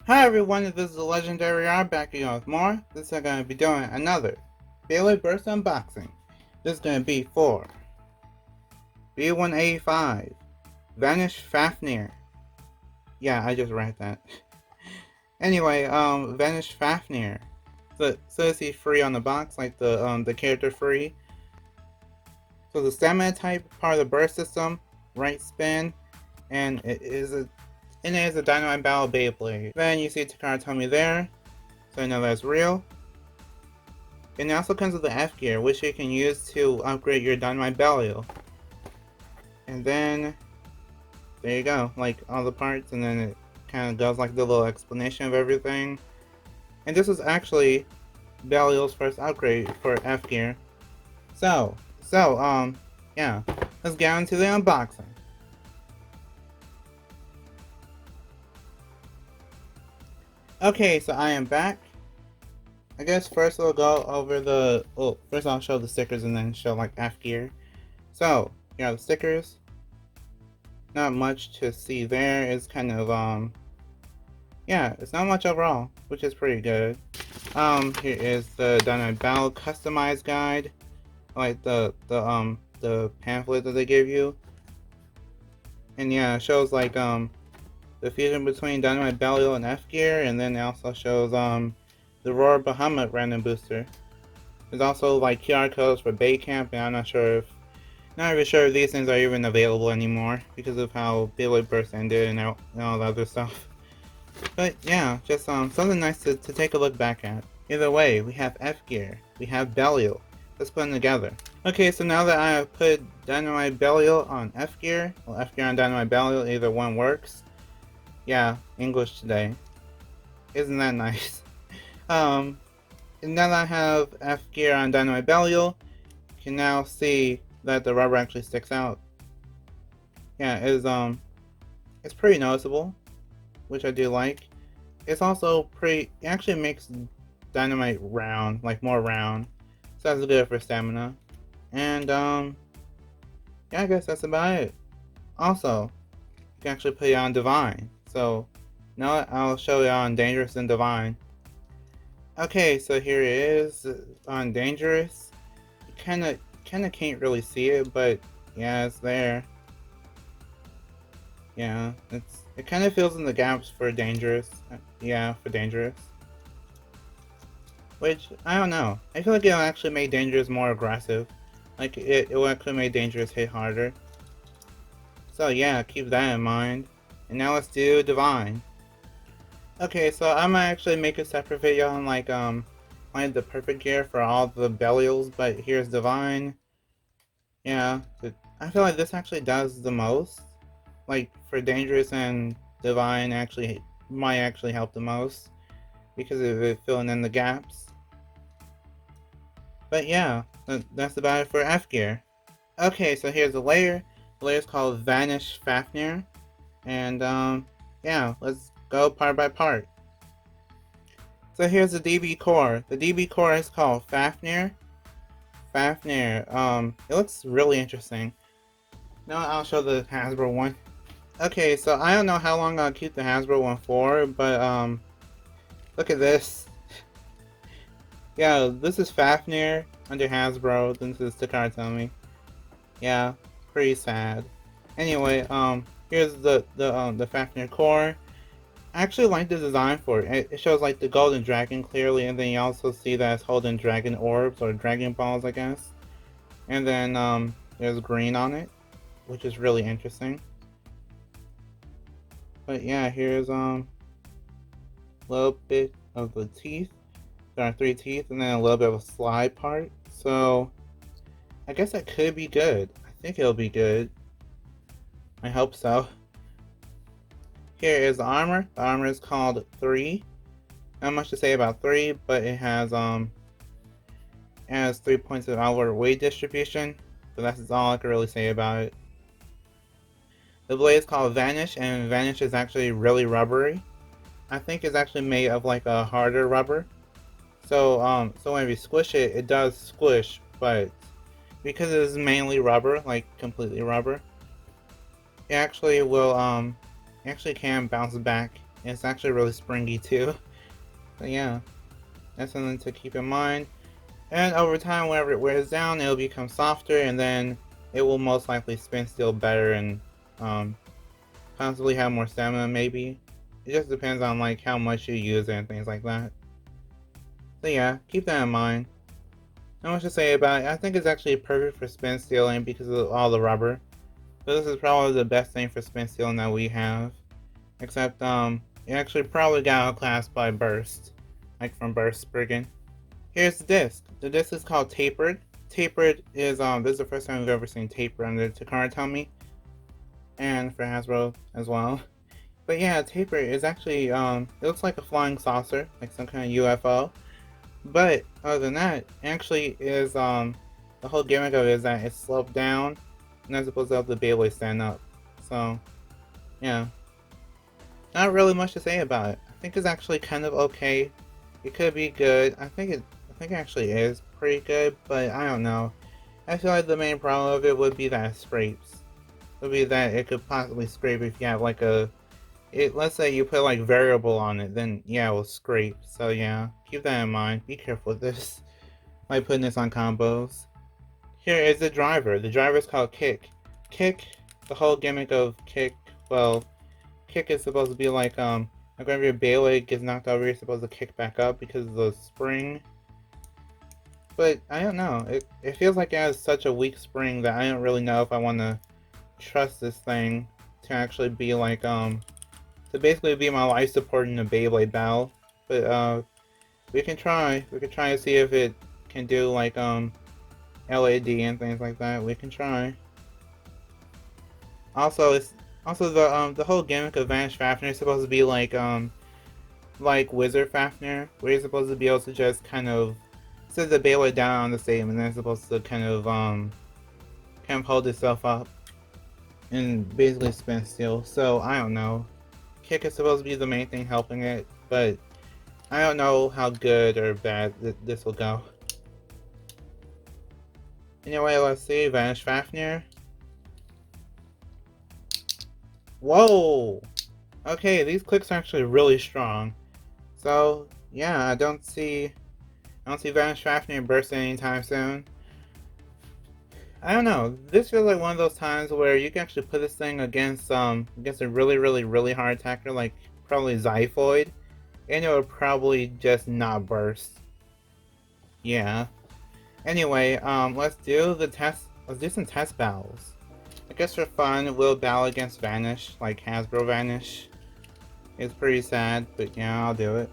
Hi everyone, this is the Legendary R back again with more. This is going to be doing another Beyblade Burst unboxing. This is going to be for B185 Vanish Fafnir. Yeah, I just read that. Anyway, Vanish Fafnir. So is he free on the box, like the character free. So the stamina type, part of the burst system, right spin, and it is a Dynamite Battle Beyblade. Then you see Takara there, so I know that's real. And it also comes with the F gear, which you can use to upgrade your Dynamite Battle. And then, there you go, like all the parts, and then it kind of does like the little explanation of everything. And this is actually Bellio's first upgrade for F gear. So, yeah, let's get into the unboxing. Okay, so I am back. I guess first we'll go over the, first I'll show the stickers and then show like F gear. So, here are the stickers. Not much to see there. It's kind of, yeah, it's not much overall, which is pretty good. Here is the Dynamite Battle Customized Guide. Like the pamphlet that they give you. And yeah, it shows like, the fusion between Dynamite Battle and F gear, and then it also shows, the Roar Bahamut random booster. There's also like QR codes for Bay Camp, and I'm not even sure if these things are even available anymore because of how Beyblade Burst ended and all the other stuff. But yeah, just something nice to take a look back at. Either way, we have F gear, we have Belial. Let's put them together. Okay, so now that I have put Dynamite Belial on F gear, well, F gear on Dynamite Belial, either one works. Yeah, English today. Isn't that nice? And now that I have F gear on Dynamite Belial, you can now see that the rubber actually sticks out. Yeah, it's pretty noticeable, which I do like. It's also it actually makes Dynamite round, like more round. So that's good for stamina. And yeah, I guess that's about it. Also, you can actually put it on Divine. So now I'll show you on Dangerous and Divine. Okay, so here it is on Dangerous. You kinda can't really see it, but yeah, it's there. Yeah, it kind of fills in the gaps for Dangerous. Yeah, for Dangerous. Which, I don't know. I feel like it'll actually make Dangerous more aggressive. Like, it will actually make Dangerous hit harder. So yeah, keep that in mind. And now let's do Divine. Okay, so I might actually make a separate video on like the perfect gear for all the Belials, but here's Divine. Yeah, I feel like this actually does the most. Like for Dangerous and Divine might actually help the most because of it filling in the gaps. But yeah, that's about it for F gear. Okay, so here's the layer. The layer is called Vanish Fafnir. And yeah, let's go part by part. So here's the DB core. The DB core is called Fafnir. Fafnir. It looks really interesting. Now I'll show the Hasbro one. Okay, so I don't know how long I'll keep the Hasbro one for, but look at this. Yeah, this is Fafnir under Hasbro. This is Takara. Yeah, pretty sad. Anyway, here's the Fafnir core. I actually like the design for it. It shows like the golden dragon clearly, and then you also see that it's holding dragon orbs or dragon balls, I guess. And then there's green on it, which is really interesting. But yeah, here's a little bit of the teeth. There are 3 teeth, and then a little bit of a slide part. So I guess that could be good. I think it'll be good. I hope so. Here is the armor. The armor is called 3. Not much to say about 3, but it has 3 points of outward weight distribution. So that's all I can really say about it. The blade is called Vanish, and Vanish is actually really rubbery. I think it's actually made of like a harder rubber. So so when you squish it, it does squish, but because it is mainly rubber, like completely rubber, it actually will actually can bounce back It's actually really springy too. So yeah, that's something to keep in mind. And over time, whenever it wears down, it'll become softer, and then it will most likely spin steel better and constantly have more stamina maybe. It just depends on like how much you use it and things like that. So yeah, keep that in mind. Not much to say about it. I think it's actually perfect for spin stealing because of all the rubber. But this is probably the best thing for spin stealing that we have. Except it actually probably got outclassed by Burst. Like from Burst Spriggan. Here's the disc. The disc is called Tapered. Tapered is this is the first time we've ever seen taper under Takara Tummy. And for Hasbro as well. But yeah, Tapered is actually it looks like a flying saucer, like some kind of UFO. But other than that, actually is the whole gimmick of it is that it's sloped down and that's supposed to help the Beyblade stand up. So yeah. Not really much to say about it. I think it's actually kind of okay. It could be good. I think it actually is pretty good, but I don't know. I feel like the main problem of it would be that it scrapes. It would be that it could possibly scrape if you have like let's say you put like variable on it, then yeah, it will scrape. So yeah, keep that in mind. Be careful with this. Like putting this on combos. Here is the driver. The driver is called Kick. Kick, the whole gimmick of Kick, well, Kick is supposed to be like whenever your Beyblade gets knocked over, you're supposed to kick back up because of the spring. But I don't know. It feels like it has such a weak spring that I don't really know if I want to trust this thing to actually be like to basically be my life support in a Beyblade battle. But we can try. We can try to see if it can do like LAD and things like that. We can try. Also, the whole gimmick of Vanish Fafnir is supposed to be like Wizard Fafnir, where you're supposed to be able to just kind of set the Beyblade down on the same, and then it's supposed to kind of hold itself up and basically spin steel. So I don't know. Kick is supposed to be the main thing helping it, but I don't know how good or bad this will go. Anyway, let's see. Vanish Fafnir. Whoa! Okay, these clicks are actually really strong. So yeah, I don't see Vanish Fafnir bursting anytime soon. I don't know. This feels like one of those times where you can actually put this thing against a really hard attacker, like probably Zyphoid, and it would probably just not burst. Yeah. Anyway, let's do the test. Let's do some test battles. I guess for fun, we'll battle against Vanish, like Hasbro Vanish. It's pretty sad, but yeah, I'll do it.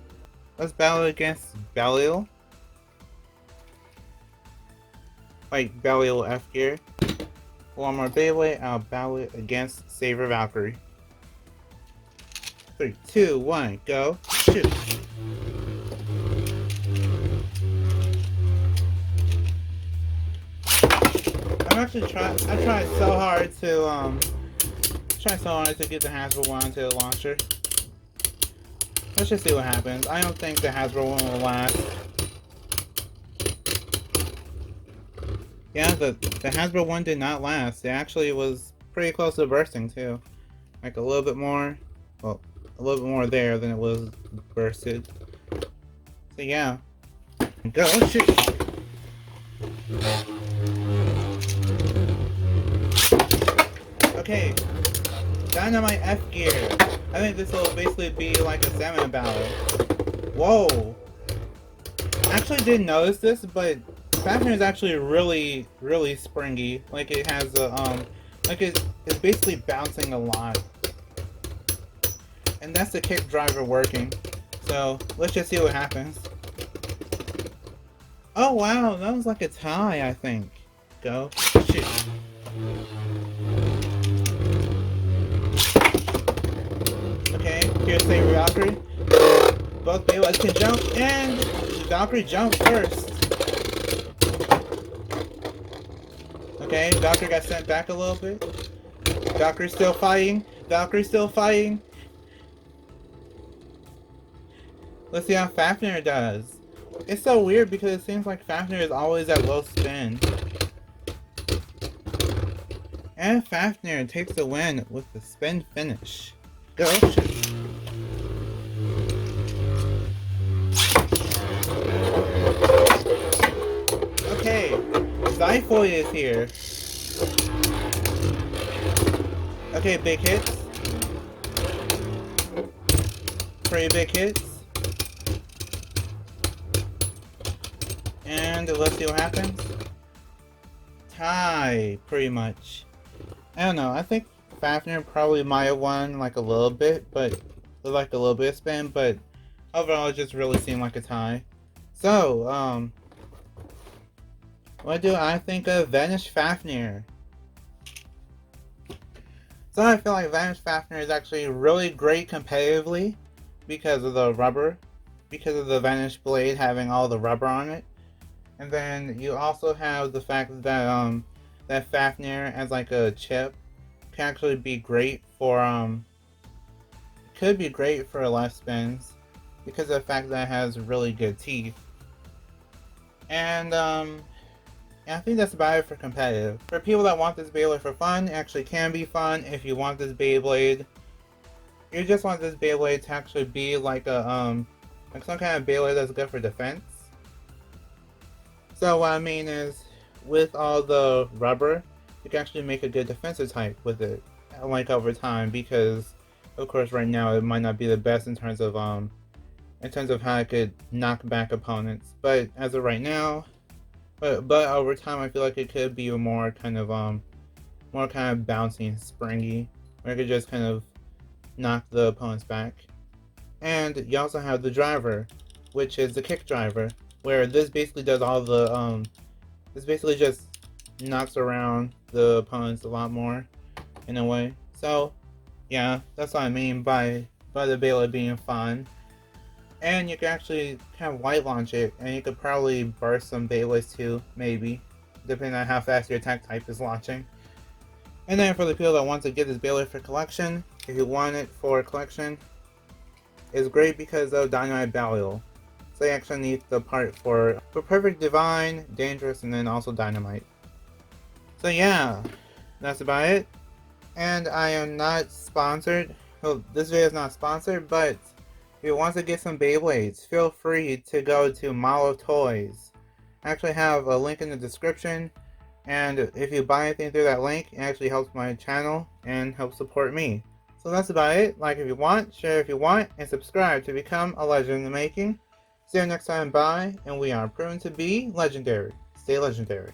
Let's battle against Belial. Like Belial F gear. One more Beyblade, I'll battle it against Saber Valkyrie. 3, 2, 1, go, shoot! I tried so hard to get the Hasbro one to the launcher. Let's just see what happens. I don't think the Hasbro one will last. Yeah, the Hasbro one did not last. It actually was pretty close to bursting too. Like a little bit more, well, a little bit more there than it was bursted. So yeah, go shoot. Okay, Dynamite F gear. I think this will basically be like a salmon battle. Whoa! Actually didn't notice this, but Fafnir is actually really springy. Like it has a like it's basically bouncing a lot, and that's the kick driver working. So let's just see what happens. Oh wow, that was like a tie, I think. Go shoot. Okay, here's Saber Valkyrie. Both Beyblades can jump, and Valkyrie jumped first. Okay, Valkyrie got sent back a little bit. Valkyrie's still fighting. Valkyrie's still fighting. Let's see how Fafnir does. It's so weird because it seems like Fafnir is always at low spin. And Fafnir takes the win with the spin finish. Go shoot. Rightfully is here. Okay, big hits. Pretty big hits. And let's see what happens. Tie, pretty much. I don't know, I think Fafnir probably might have won like a little bit, but like a little bit of spin, but overall it just really seemed like a tie. So, what do I think of Vanish Fafnir? So I feel like Vanish Fafnir is actually really great competitively because of the rubber, because of the Vanish blade having all the rubber on it. And then you also have the fact that that Fafnir as like a chip can actually be great for could be great for left spins because of the fact that it has really good teeth. And I think that's about it for competitive. For people that want this Beyblade for fun, it actually can be fun. If you want this Beyblade, you just want this Beyblade to actually be like a like some kind of Beyblade that's good for defense. So what I mean is, with all the rubber, you can actually make a good defensive type with it, like over time, because of course right now it might not be the best in terms of how it could knock back opponents. But as of right now, but over time I feel like it could be more kind of bouncy and springy, where it could just kind of knock the opponents back. And you also have the driver, which is the kick driver, where this basically does all the this basically just knocks around the opponents a lot more in a way. So yeah, that's what I mean by the Beyblade being fun. And you can actually kind of light launch it, and you could probably burst some Beyblades too, maybe, depending on how fast your attack type is launching. And then for the people that want to get this Beyblade for collection, if you want it for collection, it's great because of Dynamite Ballio. So you actually need the part for Perfect Divine, Dangerous, and then also Dynamite. So yeah, that's about it. And I am not sponsored. Well, this video is not sponsored, but if you want to get some Beyblades, feel free to go to Mall of Toys. I actually have a link in the description, and if you buy anything through that link, it actually helps my channel and helps support me. So that's about it. Like if you want, share if you want, and subscribe to become a legend in the making. See you next time, bye, and we are proven to be legendary. Stay legendary.